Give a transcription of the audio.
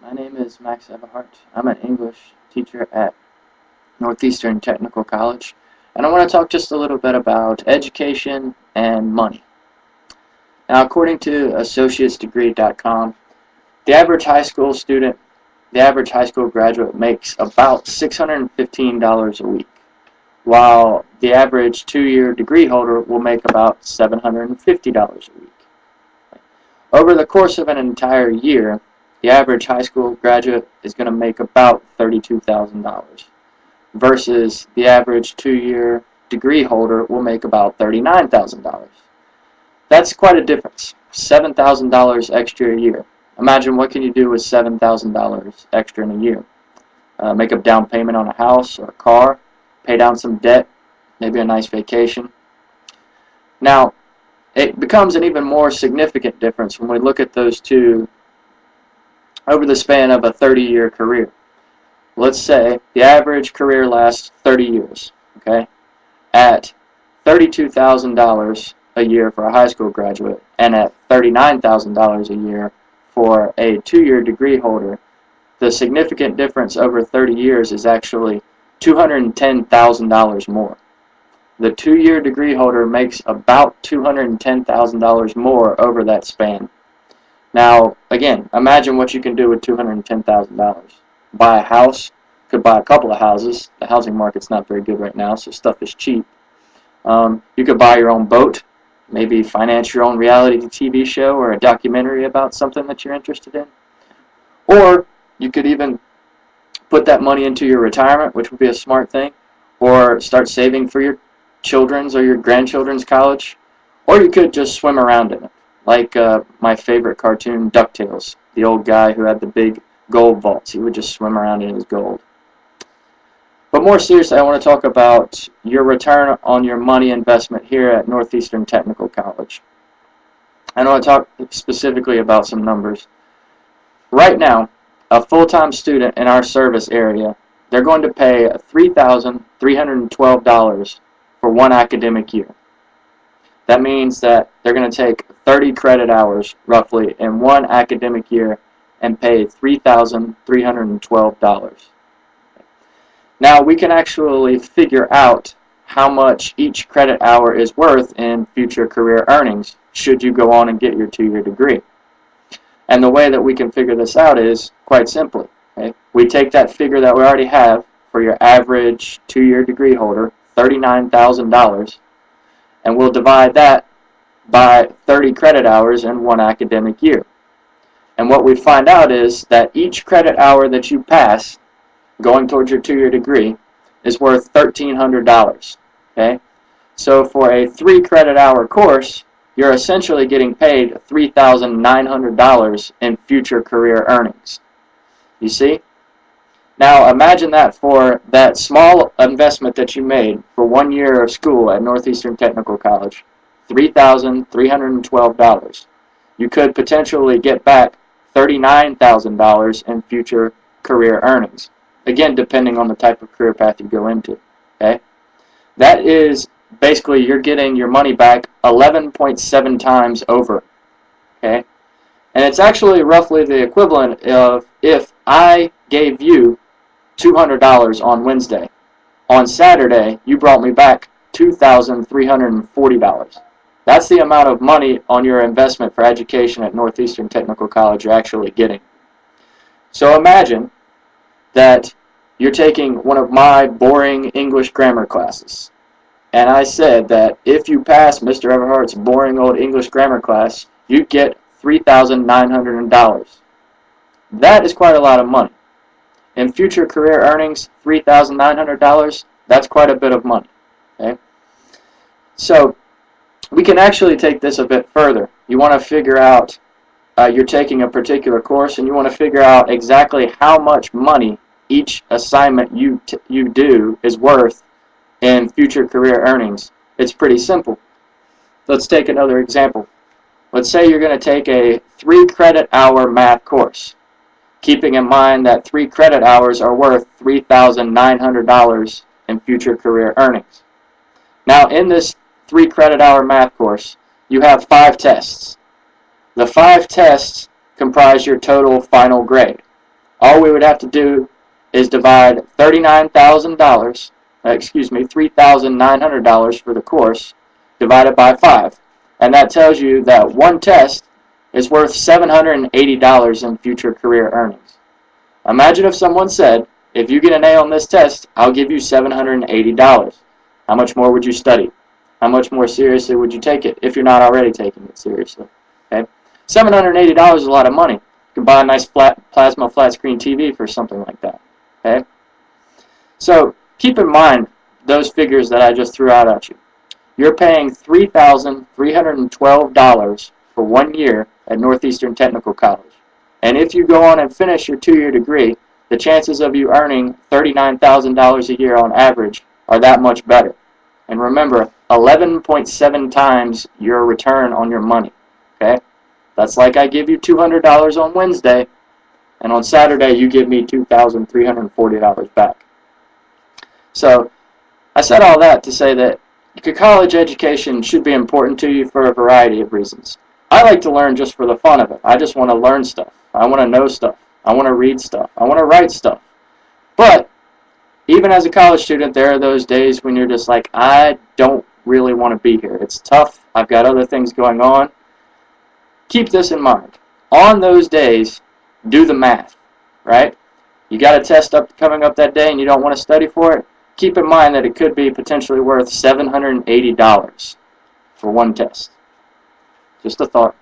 My name is Max Everhart. I'm an English teacher at Northeastern Technical College, and I want to talk just a little bit about education and money. Now, according to AssociatesDegree.com, the average high school student, the average high school graduate makes about $615 a week, while the average two-year degree holder will make about $750 a week. Over the course of an entire year, the average high school graduate is going to make about $32,000 versus the average two-year degree holder will make about $39,000. That's quite a difference. $7,000 extra a year. Imagine what can you do with $7,000 extra in a year. Make a down payment on a house or a car, pay down some debt, maybe a nice vacation. Now, it becomes an even more significant difference when we look at those two over the span of a 30-year career. Let's say the average career lasts 30 years, okay? At $32,000 a year for a high school graduate and at $39,000 a year for a two-year degree holder, the significant difference over 30 years is actually $210,000 more. The two-year degree holder makes about $210,000 more over that span. Now, again, imagine what you can do with $210,000. Buy a house, could buy a couple of houses. The housing market's not very good right now, so stuff is cheap. You could buy your own boat, maybe finance your own reality TV show or a documentary about something that you're interested in. Or you could even put that money into your retirement, which would be a smart thing, or start saving for your children's or your grandchildren's college, or you could just swim around in it. Like my favorite cartoon, DuckTales, the old guy who had the big gold vaults. He would just swim around in his gold. But more seriously, I want to talk about your return on your money investment here at Northeastern Technical College. I want to talk specifically about some numbers. Right now, a full-time student in our service area, they're going to pay $3,312 for one academic year. That means that they're going to take 30 credit hours, roughly, in one academic year and pay $3,312. Now, we can actually figure out how much each credit hour is worth in future career earnings should you go on and get your two-year degree. And the way that we can figure this out is quite simply. Okay? We take that figure that we already have for your average two-year degree holder, $39,000, and we'll divide that by 30 credit hours in one academic year. And what we find out is that each credit hour that you pass going towards your two-year degree is worth $1,300. Okay? So for a 3 credit hour course, you're essentially getting paid $3,900 in future career earnings. You see? Now imagine that for that small investment that you made for 1 year of school at Northeastern Technical College, $3,312. You could potentially get back $39,000 in future career earnings. Again, depending on the type of career path you go into. Okay? That is basically you're getting your money back 11.7 times over. Okay? And it's actually roughly the equivalent of if I gave you $200 on Wednesday. On Saturday, you brought me back $2,340. That's the amount of money on your investment for education at Northeastern Technical College you're actually getting. So imagine that you're taking one of my boring English grammar classes. And I said that if you pass Mr. Everhart's boring old English grammar class, you get $3,900. That is quite a lot of money. In future career earnings, $3,900, that's quite a bit of money. Okay? So we can actually take this a bit further. You want to figure out, you're taking a particular course, and you want to figure out exactly how much money each assignment you do is worth in future career earnings. It's pretty simple. Let's take another example. Let's say you're going to take a 3 credit hour math course, keeping in mind that 3 credit hours are worth $3,900 in future career earnings. Now, in this 3 credit hour math course, you have 5 tests. The 5 tests comprise your total final grade. all we would have to do is divide $3,900 for the course, divided by 5. And that tells you that one test is worth $780 in future career earnings. Imagine if someone said, if you get an A on this test, I'll give you $780. How much more would you study? How much more seriously would you take it if you're not already taking it seriously? Okay? $780 is a lot of money. You can buy a nice plasma flat screen TV for something like that. Okay? So keep in mind those figures that I just threw out at you. You're paying $3,312 for 1 year at Northeastern Technical College. And if you go on and finish your 2-year degree, the chances of you earning $39,000 a year on average are that much better. And remember, 11.7 times your return on your money. Okay? That's like I give you $200 on Wednesday, and on Saturday you give me $2,340 back. So I said all that to say that college education should be important to you for a variety of reasons. I like to learn just for the fun of it. I just want to learn stuff. I want to know stuff. I want to read stuff. I want to write stuff. But even as a college student, there are those days when you're just like, I don't really want to be here. It's tough. I've got other things going on. Keep this in mind. On those days, do the math, right? You got a test coming up that day and you don't want to study for it. Keep in mind that it could be potentially worth $780 for one test. Just a thought.